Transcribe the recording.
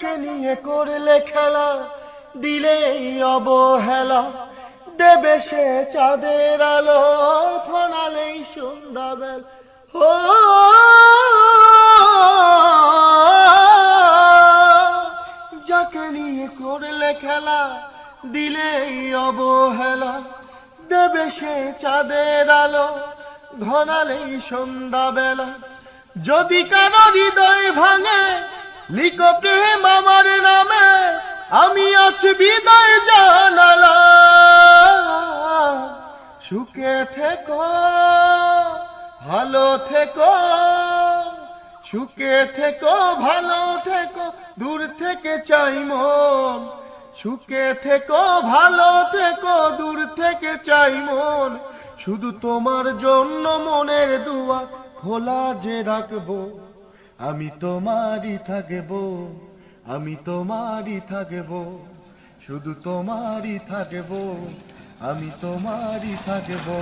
যাকে নিয়ে করলে খেলা দিলেই অবহেলা দেবে সে চাঁদের আলো ধনালেই সন্ধ্যাবেল ও যাকে নিয়ে করলে খেলা দিলেই অবহেলা দেবে সে চাঁদের আলো ঘনালেই সন্ধ্যাবেলা যদি কারো হৃদয় ভাঙে লিখো প্রেম আমার নামে আমি আছি বিদায় জানালা সুখে থেকো ভালো থেকো সুখে থেকো ভালো থেকো দূর থেকে চাই মন সুখে থেকো ভালো থেকো দূর থেকে চাই মন শুধু তোমার জন্য মনের দুয়ার খোলা যে রাখবো আমি তোমারই থাকবো আমি তোমারই থাকবো শুধু তোমারই থাকবো আমি তোমারই থাকবো।